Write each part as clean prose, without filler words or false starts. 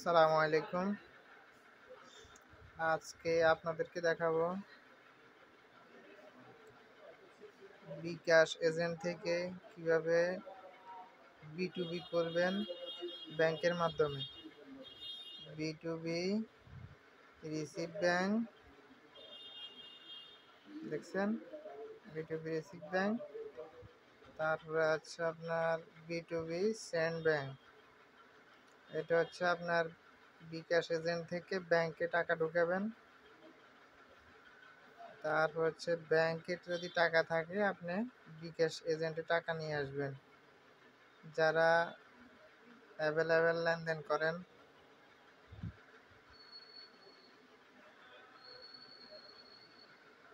আসসালামু আলাইকুম। আজকে আপনাদেরকে দেখাবো বিকাশ এজেন্ট থেকে কিভাবে B2B করবেন ব্যাংকের মাধ্যমে। B2B রিসিভ ব্যাংক দেখছেন, B2B রিসিভ ব্যাংক। তারপরে হচ্ছে আপনার B2B সেন্ড ব্যাংক। এটা হচ্ছে আপনার বিকাশ এজেন্ট থেকে ব্যাংকে টাকা ঢুকাবেন। তারপর হচ্ছে ব্যাংকে যদি টাকা থাকে আপনি বিকাশ এজেন্টে টাকা নিয়ে আসবেন। যারা অ্যাভেলেবেল লেনদেন করেন,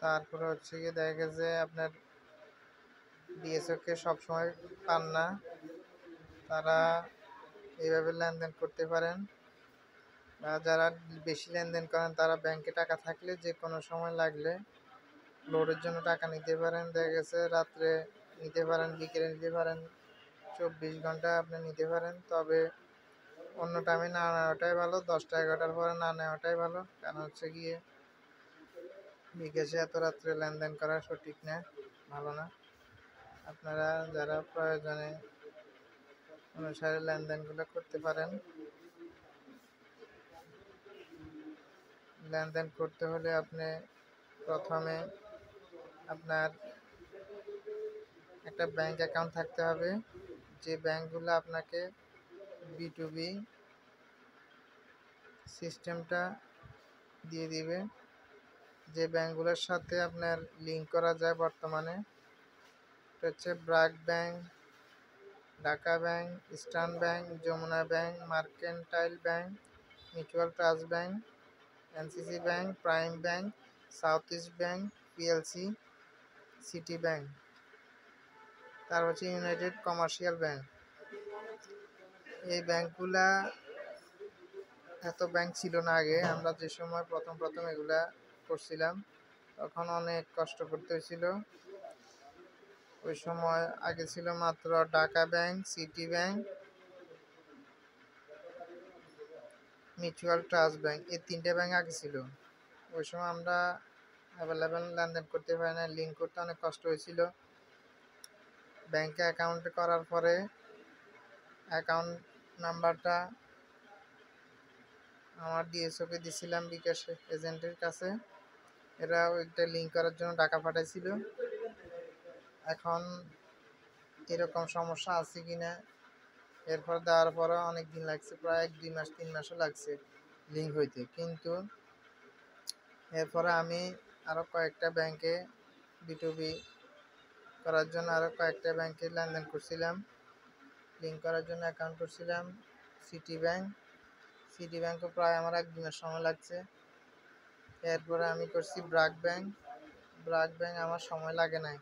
তারপরে হচ্ছে গিয়ে দেখা গেছে আপনার ডিএসওকে সবসময় পান না, তারা এইভাবে লেনদেন করতে পারেন। বা যারা বেশি লেনদেন করেন তারা ব্যাংকে টাকা থাকলে যে কোনো সময় লাগলে লোডের জন্য টাকা নিতে পারেন। দেখা গেছে রাত্রে নিতে পারেন, বিকেলে নিতে পারেন, 24 ঘন্টা আপনি নিতে পারেন। তবে অন্য টাইমে না নেওয়াটাই ভালো, 10টা-11টার পরে না নেওয়াটাই ভালো। কারণ হচ্ছে গিয়ে বিকাশে এত রাত্রে লেনদেন করা সঠিক না, ভালো না। আপনারা যারা প্রয়োজনে অনুসারে লেনদেনগুলো করতে পারেন। লেনদেন করতে হলে আপনি প্রথমে আপনার একটা ব্যাংক অ্যাকাউন্ট থাকতে হবে, যে ব্যাংকগুলো আপনাকে B2B সিস্টেমটা দিয়ে দিবে, যে ব্যাংকগুলোর সাথে আপনার লিঙ্ক করা যায় বর্তমানে। এটা হচ্ছে BRAC bank, Dhaka bank, eastern bank, Jamuna bank, mercantile bank, mutual trust bank, NCC bank, prime bank, south east bank PLC, city bank. তার হচ্ছে ইউনাইটেড কমার্শিয়াল ব্যাংক। এই ব্যাংকগুলা এত ব্যাংক ছিল না আগে। আমরা যে সময় প্রথম এগুলা করছিলাম তখন অনেক কষ্ট করতে হয়েছিল। ওই সময় আগে ছিল মাত্র Dhaka bank, city bank, mutual trust bank, এই 3টে ব্যাংক আগে ছিল। ওই সময় আমরা অ্যাভেলেবেল লেনদেন করতে পারি না, লিঙ্ক করতে অনেক কষ্ট হয়েছিল। ব্যাংকে অ্যাকাউন্ট করার পরে অ্যাকাউন্ট নাম্বারটা আমার ডিএসওকে দিছিলাম বিকাশ এজেন্টের কাছে। এরা ওইটা লিঙ্ক করার জন্য টাকা পাঠাইছিল। এখন এরকম সমস্যা আছে কিনা, এরপর দেওয়ার পরে অনেক দিন লাগছে, প্রায় 1-2 মাস 3 মাসও লাগছে লিঙ্ক হইতে। কিন্তু এরপরে আমি আরও কয়েকটা ব্যাংকে B2B করার জন্য আরও কয়েকটা ব্যাংকে লেনদেন করছিলাম, লিঙ্ক করার জন্য অ্যাকাউন্ট করছিলাম। সিটি ব্যাংকও প্রায় আমার 1-2 মাস সময় লাগছে। এরপরে আমি করছি ব্র্যাক ব্যাংক আমার সময় লাগে নাই,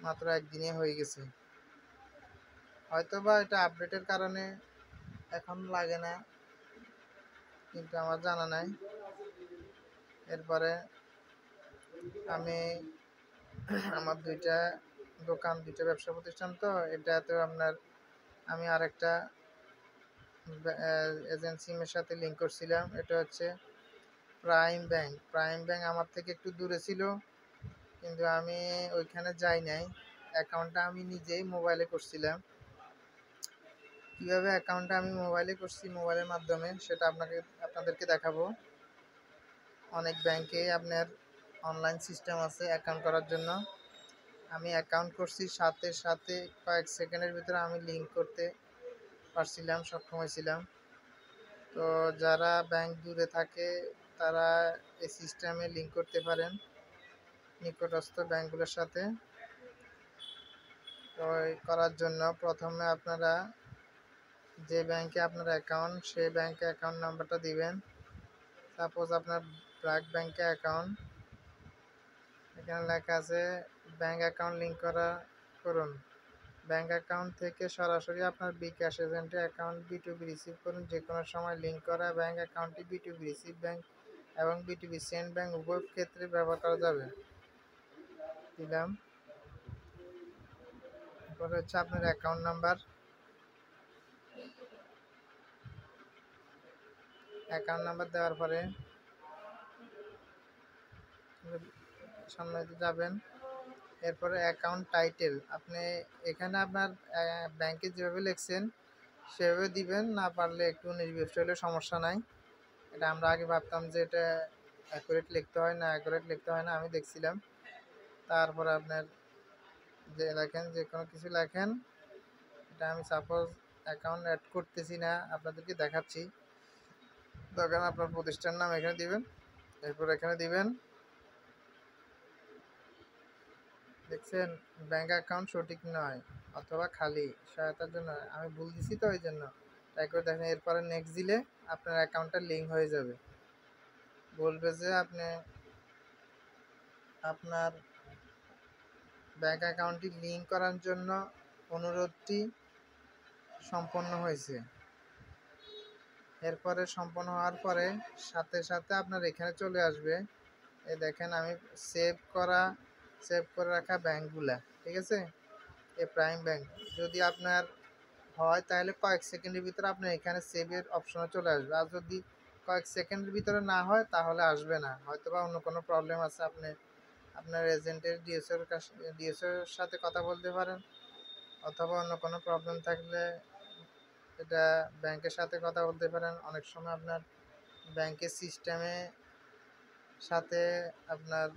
মাত্র একদিনে হয়ে গেছে। হয়তো বা এটা আপডেটের কারণে এখন লাগে না, কিন্তু আমার জানা নাই। এরপরে আমি আমার 2টা দোকান, 2টা ব্যবসা প্রতিষ্ঠান, তো এটাতে আপনার আমি আরেকটা এজেন্সির সাথে লিঙ্ক করছিলাম। এটা হচ্ছে প্রাইম ব্যাংক আমার থেকে একটু দূরে ছিল, কিন্তু আমি ওইখানে যাই নাই। অ্যাকাউন্টটা আমি নিজেই মোবাইলে করছিলাম। কীভাবে অ্যাকাউন্টটা আমি মোবাইলে করছি, মোবাইলের মাধ্যমে, সেটা আপনাদেরকে দেখাবো। অনেক ব্যাংকে আপনার অনলাইন সিস্টেম আছে অ্যাকাউন্ট করার জন্য। আমি অ্যাকাউন্ট করছি, সাথে সাথে কয়েক সেকেন্ডের ভিতরে আমি লিঙ্ক করতে পারছিলাম, সক্ষম হয়েছিলাম। তো যারা ব্যাংক দূরে থাকে তারা এই সিস্টেমে লিঙ্ক করতে পারেন নিকটস্থ ব্যাংকগুলোর সাথে। তো করার জন্য প্রথমে আপনারা যে ব্যাংকে আপনার অ্যাকাউন্ট, সেই ব্যাংকে অ্যাকাউন্ট নাম্বারটা দিবেন। সাপোজ আপনার ব্র্যাক ব্যাংকে অ্যাকাউন্ট, এখানে লেখা আছে ব্যাংক অ্যাকাউন্ট লিঙ্ক করুন। ব্যাংক অ্যাকাউন্ট থেকে সরাসরি আপনার বিকাশ এজেন্টের অ্যাকাউন্ট B2B রিসিভ করুন। যে কোনো সময় লিঙ্ক করা ব্যাংক অ্যাকাউন্টটি B2B রিসিভ ব্যাংক এবং B2B সেন্ড ব্যাংক উভয় ক্ষেত্রে ব্যবহার করা যাবে। দিলাম। এরপরে হচ্ছে আপনার অ্যাকাউন্ট নাম্বার, অ্যাকাউন্ট নাম্বার দেওয়ার পরে সামনে যাবেন। এরপরে অ্যাকাউন্ট টাইটেল আপনি এখানে আপনার ব্যাংকে যেভাবে লিখছেন সেভাবে দিবেন, না পারলে একটু নির্দিষ্ট হলে সমস্যা নাই। এটা আমরা আগে ভাবতাম যে এটা অ্যাকুরেট লিখতে হয় না, অ্যাকুরেট লিখতে হয় না, আমি দেখছিলাম। তারপরে আপনার যে লেখেন যে কোনো কিছু লেখেন। এটা আমি সাপোজ অ্যাকাউন্ট অ্যাড করতেছি না, আপনাদেরকে দেখাচ্ছি। তখন আপনার প্রতিষ্ঠান নাম এখানে দিবেন, এরপর এখানে দিবেন দেখছেন ব্যাংক অ্যাকাউন্ট সঠিক নয় অথবা খালি, সহায়তার জন্য আমি ভুল দিছি তো ওই জন্য তাই করে দেখেন। এরপরে নেক্সট দিলে আপনার অ্যাকাউন্টটা লিঙ্ক হয়ে যাবে। বলবে যে আপনি আপনার ব্যাংক অ্যাকাউন্টটি লিঙ্ক করার জন্য অনুরোধটি সম্পন্ন হয়েছে। এরপরে সম্পন্ন হওয়ার পরে সাথে সাথে আপনার এখানে চলে আসবে। এই দেখেন আমি সেভ করে রাখা ব্যাংকগুলা, ঠিক আছে, এই প্রাইম ব্যাংক। যদি আপনার হয় তাহলে কয়েক সেকেন্ডের ভিতরে আপনার এখানে সেভের অপশনে চলে আসবে। আর যদি কয়েক সেকেন্ডের ভিতরে না হয় তাহলে আসবে না, হয়তো বা অন্য কোনো প্রবলেম আছে। আপনি আপনার এজেন্টের ডিএসওর সাথে কথা বলতে পারেন, অথবা অন্য কোনো প্রবলেম থাকলে এটা ব্যাংকের সাথে কথা বলতে পারেন। অনেক সময় আপনার ব্যাংকের সাথে আপনার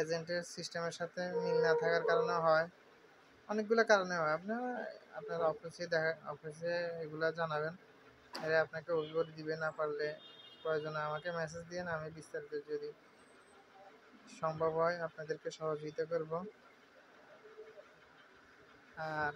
এজেন্টের সিস্টেমের সাথে মিল না থাকার কারণে হয়, অনেকগুলো কারণে হয়। আপনার অফিসে এগুলো জানাবেন, এরা আপনাকে অভিযোগ দিবে। না পারলে প্রয়োজনে আমাকে মেসেজ দিন, আমি বিস্তারিত যদি সম্ভব হয় আপনাদেরকে সহযোগিতা করব। আর